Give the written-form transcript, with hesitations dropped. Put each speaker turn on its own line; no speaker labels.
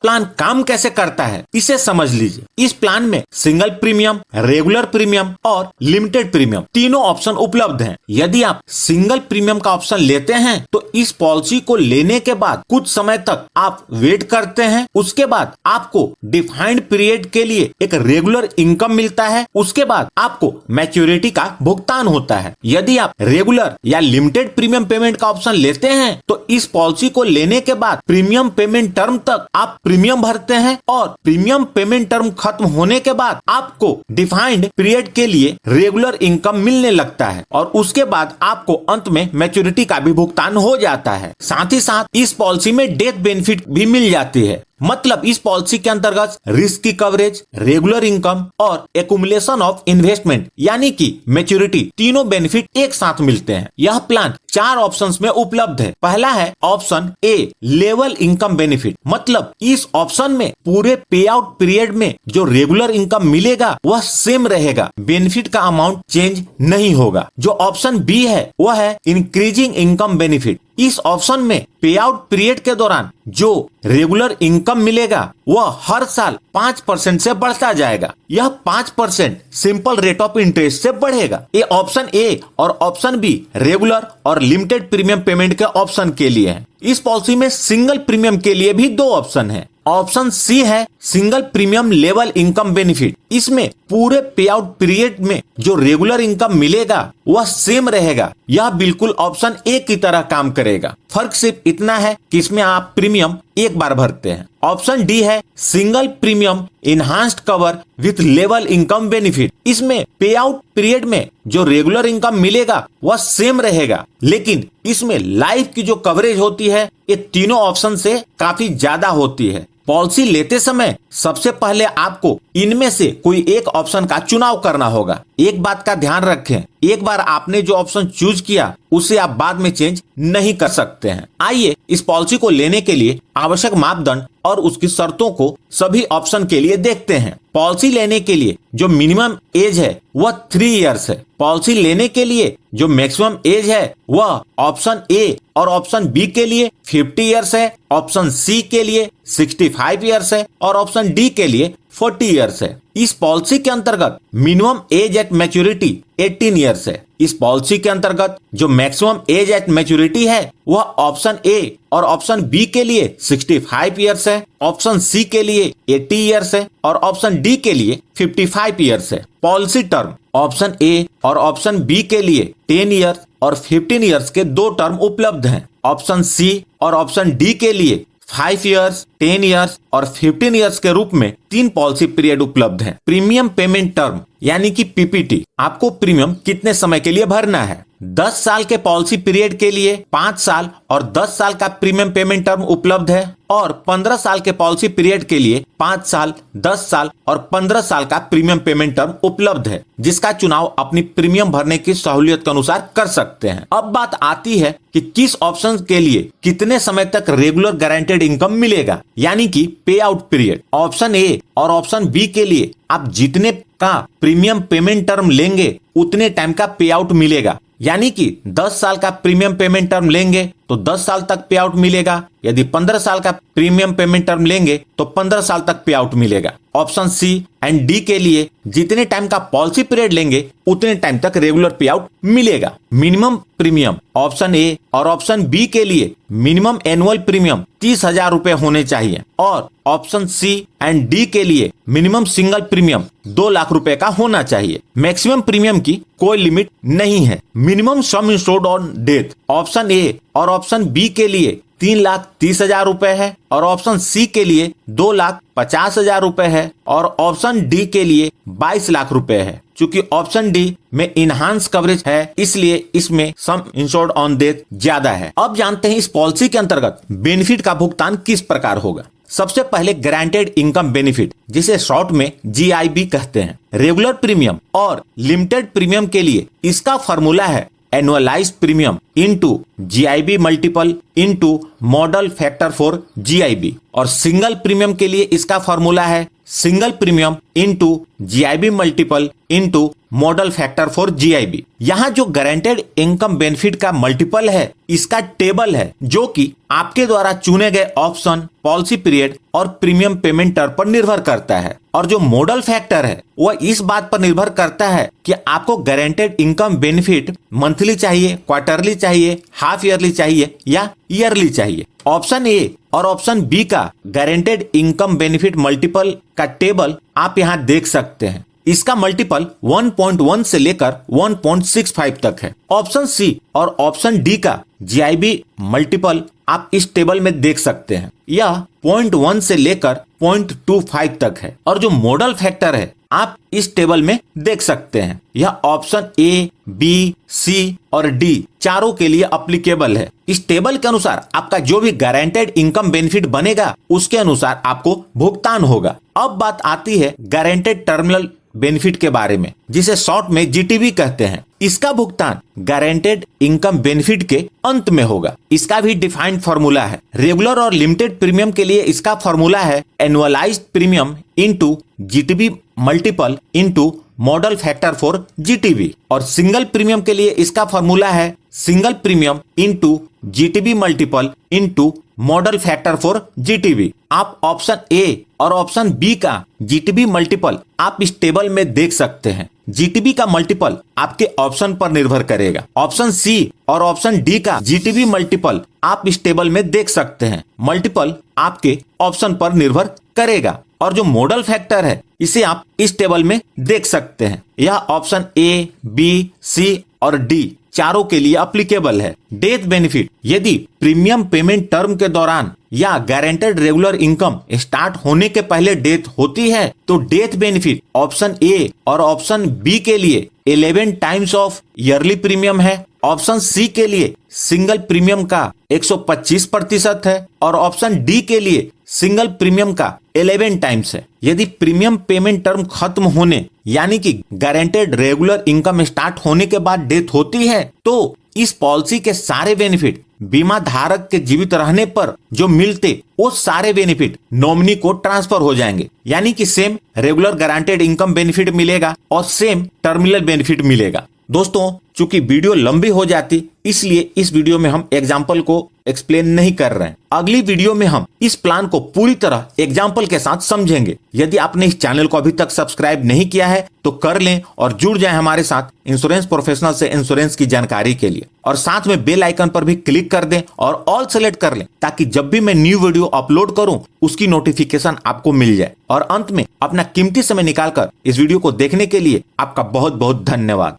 Plan काम कैसे करता है इसे समझ लीजिए। इस प्लान में सिंगल प्रीमियम, रेगुलर प्रीमियम और लिमिटेड प्रीमियम तीनों ऑप्शन उपलब्ध हैं। यदि आप सिंगल प्रीमियम का ऑप्शन लेते हैं तो इस पॉलिसी को लेने के बाद कुछ समय तक आप वेट करते हैं। उसके बाद आपको डिफाइंड पीरियड के लिए एक रेगुलर इनकम मिलता है। उसके बाद आपको मैच्योरिटी का भुगतान होता है। यदि आप रेगुलर या लिमिटेड प्रीमियम पेमेंट का ऑप्शन लेते हैं तो इस पॉलिसी को लेने के बाद प्रीमियम पेमेंट टर्म तक आप प्रीमियम भरते हैं और प्रीमियम पेमेंट टर्म खत्म होने के बाद आपको डिफाइंड पीरियड के लिए रेगुलर इनकम मिलने लगता है और उसके बाद आपको अंत में मैच्योरिटी का भी भुगतान हो जाता है। साथ ही साथ इस पॉलिसी में डेथ बेनिफिट भी मिल जाती है। मतलब इस पॉलिसी के अंतर्गत रिस्क की कवरेज, रेगुलर इनकम और एक्युमुलेशन ऑफ इन्वेस्टमेंट यानी कि मैच्योरिटी तीनों बेनिफिट एक साथ मिलते हैं। यह प्लान 4 ऑप्शंस में उपलब्ध है। पहला है option A, level income benefit. मतलब इस ऑप्शन में पूरे पे आउट पीरियड में जो रेगुलर इनकम मिलेगा वह सेम रहेगा, बेनिफिट का अमाउंट चेंज नहीं होगा। जो ऑप्शन बी है वह है इंक्रीजिंग इनकम बेनिफिट। इस ऑप्शन में पे आउट पीरियड के दौरान जो रेगुलर इनकम मिलेगा वह हर साल 5% से बढ़ता जाएगा। यह 5% सिंपल रेट ऑफ इंटरेस्ट से बढ़ेगा। ये ऑप्शन ए और ऑप्शन बी रेगुलर और लिमिटेड प्रीमियम पेमेंट के ऑप्शन के लिए है। इस पॉलिसी में सिंगल प्रीमियम के लिए भी 2 ऑप्शन है। ऑप्शन सी है single premium level income benefit. इसमें पूरे पे आउट पीरियड में जो रेगुलर इनकम मिलेगा वह सेम रहेगा। यह बिल्कुल ऑप्शन ए की तरह काम करेगा। फर्क सिर्फ इतना है कि इसमें आप प्रीमियम एक बार भरते हैं। ऑप्शन डी है single premium enhanced cover with level income benefit. इसमें पे आउट पीरियड में जो रेगुलर इनकम मिलेगा वह सेम रहेगा, लेकिन इसमें लाइफ की जो कवरेज होती है ये तीनों ऑप्शन से काफी ज्यादा होती है। पॉलिसी लेते समय सबसे पहले आपको इनमें से कोई एक ऑप्शन का चुनाव करना होगा। एक बात का ध्यान रखें, एक बार आपने जो ऑप्शन चूज किया उसे आप बाद में चेंज नहीं कर सकते हैं। आइए इस पॉलिसी को लेने के लिए आवश्यक मापदंड और उसकी शर्तों को सभी ऑप्शन के लिए देखते हैं। पॉलिसी लेने के लिए जो मिनिमम एज है वह 3 इयर्स है। पॉलिसी लेने के लिए जो मैक्सिमम एज है वह ऑप्शन ए और ऑप्शन बी के लिए 50 इयर्स है, ऑप्शन सी के लिए 65 इयर्स है और ऑप्शन डी के लिए 40 इयर्स है। इस पॉलिसी के अंतर्गत minimum age at maturity 18 years है। इस पॉलिसी के अंतर्गत जो मैक्सिमम एज एट मैच्योरिटी है वह ऑप्शन ए और ऑप्शन बी के लिए 65 इयर्स है, ऑप्शन सी के लिए 80 इयर्स है और ऑप्शन डी के लिए 55 इयर्स है। पॉलिसी टर्म ऑप्शन ए और ऑप्शन बी के लिए 10 इयर्स और 15 इयर्स के 2 टर्म उपलब्ध हैं। ऑप्शन सी और ऑप्शन डी के लिए 5 इयर्स, 10 इयर्स और 15 इयर्स के रूप में 3 पॉलिसी पीरियड उपलब्ध हैं। प्रीमियम पेमेंट टर्म यानी कि पीपीटी, आपको प्रीमियम कितने समय के लिए भरना है। 10 साल के पॉलिसी पीरियड के लिए 5 साल और 10 साल का प्रीमियम पेमेंट टर्म उपलब्ध है और 15 साल के पॉलिसी पीरियड के लिए 5 साल, 10 साल और 15 साल का प्रीमियम पेमेंट टर्म उपलब्ध है, जिसका चुनाव अपनी प्रीमियम भरने की सहूलियत के अनुसार कर सकते हैं। अब बात आती है कि किस ऑप्शन के लिए कितने समय तक रेगुलर गारंटेड इनकम मिलेगा, यानी कि पे आउट पीरियड। ऑप्शन ए और ऑप्शन बी के लिए आप जितने का प्रीमियम पेमेंट टर्म लेंगे उतने टाइम का पे आउट मिलेगा। यानी कि 10 साल का प्रीमियम पेमेंट टर्म लेंगे तो 10 साल तक पे आउट मिलेगा। यदि 15 साल का प्रीमियम पेमेंट टर्म लेंगे तो 15 साल तक पे आउट मिलेगा। ऑप्शन सी एंड डी के लिए जितने टाइम का पॉलिसी पीरियड लेंगे उतने टाइम तक रेगुलर पे आउट मिलेगा। मिनिमम प्रीमियम ऑप्शन ए और ऑप्शन बी के लिए मिनिमम एनुअल प्रीमियम 30,000 रुपए होने चाहिए और ऑप्शन सी एंड डी के लिए मिनिमम सिंगल प्रीमियम 2 लाख रुपए का होना चाहिए। मैक्सिमम प्रीमियम की कोई लिमिट नहीं है। Minimum some insured on death option A और ऑप्शन बी के लिए 3,30,000 रुपए है और ऑप्शन सी के लिए 2,50,000 रुपए है और ऑप्शन डी के लिए 22 लाख रुपए है। चूंकि ऑप्शन डी में इनहांस कवरेज है इसलिए इसमें सम इंश्योर्ड ऑन डेथ ज्यादा है। अब जानते हैं इस पॉलिसी के अंतर्गत बेनिफिट का भुगतान किस प्रकार होगा। सबसे पहले गारंटेड इनकम बेनिफिट, जिसे शॉर्ट में GIB कहते हैं। रेगुलर प्रीमियम और लिमिटेड प्रीमियम के लिए इसका फॉर्मूला है annualised premium into GIB multiple into model factor for GIB और सिंगल प्रीमियम के लिए इसका फॉर्मूला है single premium into GIB multiple into model factor for GIB। यहाँ जो गारंटेड इनकम बेनिफिट का मल्टीपल है, इसका टेबल है जो कि आपके द्वारा चुने गए ऑप्शन, पॉलिसी पीरियड और प्रीमियम पेमेंट टर्म पर निर्भर करता है। और जो मॉडल फैक्टर है वह इस बात पर निर्भर करता है कि आपको गारंटेड इनकम बेनिफिट मंथली चाहिए, क्वार्टरली चाहिए, हाफ ईयरली चाहिए या ईयरली चाहिए। ऑप्शन ए और ऑप्शन बी का गारंटेड इनकम बेनिफिट मल्टीपल का टेबल आप यहाँ देख सकते हैं। इसका मल्टीपल 1.1 से लेकर 1.65 तक है। ऑप्शन सी और ऑप्शन डी का GIB मल्टीपल आप इस टेबल में देख सकते हैं, यह 0.1 से लेकर 0.25 तक है। और जो मॉडल फैक्टर है आप इस टेबल में देख सकते हैं, यह ऑप्शन A, B, C और D चारों के लिए अप्लीकेबल है। इस टेबल के अनुसार आपका जो भी गारंटेड इनकम बेनिफिट बनेगा उसके अनुसार आपको भुगतान होगा। अब बात आती है गारंटेड टर्मिनल बेनिफिट के बारे में, जिसे शॉर्ट में GTB कहते हैं। इसका भुगतान गारंटेड इनकम बेनिफिट के अंत में होगा। इसका भी डिफाइंड फॉर्मूला है। रेगुलर और लिमिटेड प्रीमियम के लिए इसका फॉर्मूला है annualised premium into GTB multiple into model factor for GTB। और सिंगल प्रीमियम के लिए इसका फॉर्मूला है single premium into GTB multiple into model factor for GTB। आप ऑप्शन ए और ऑप्शन बी का GTB मल्टीपल आप इस टेबल में देख सकते हैं। GTB का मल्टीपल आपके ऑप्शन पर निर्भर करेगा। ऑप्शन सी और ऑप्शन डी का GTB मल्टीपल आप इस टेबल में देख सकते हैं। मल्टीपल आपके ऑप्शन पर निर्भर करेगा। और जो मॉडल फैक्टर है इसे आप इस टेबल में देख सकते हैं। यह ऑप्शन A, B, C और D चारों के लिए अप्लीकेबल है। डेथ बेनिफिट, यदि प्रीमियम पेमेंट टर्म के दौरान या गारंटेड रेगुलर इनकम स्टार्ट होने के पहले डेथ होती है तो डेथ बेनिफिट ऑप्शन A और ऑप्शन B के लिए 11 टाइम्स ऑफ ईयरली प्रीमियम है। ऑप्शन सी के लिए सिंगल प्रीमियम का 125% है और ऑप्शन डी के लिए सिंगल प्रीमियम का 11 टाइम्स है। यदि प्रीमियम पेमेंट टर्म खत्म होने यानी कि गारंटेड रेगुलर इनकम स्टार्ट होने के बाद डेथ होती है तो इस पॉलिसी के सारे बेनिफिट बीमा धारक के जीवित रहने पर जो मिलते वो सारे बेनिफिट नॉमिनी को ट्रांसफर हो जाएंगे। यानी कि same regular guaranteed income benefit मिलेगा और सेम टर्मिनल बेनिफिट मिलेगा। दोस्तों, चूंकि वीडियो लंबी हो जाती इसलिए इस वीडियो में हम एग्जाम्पल को एक्सप्लेन नहीं कर रहे हैं। अगली वीडियो में हम इस प्लान को पूरी तरह एग्जाम्पल के साथ समझेंगे। यदि आपने इस चैनल को अभी तक सब्सक्राइब नहीं किया है तो कर लें और जुड़ जाएं हमारे साथ इंश्योरेंस प्रोफेशनल से इंश्योरेंस की जानकारी के लिए। और साथ में बेल आइकन पर भी क्लिक कर दें और ऑल सेलेक्ट कर लें ताकि जब भी मैं न्यू वीडियो अपलोड करूं उसकी नोटिफिकेशन आपको मिल जाए। और अंत में अपना कीमती समय निकालकर इस वीडियो को देखने के लिए आपका बहुत बहुत धन्यवाद।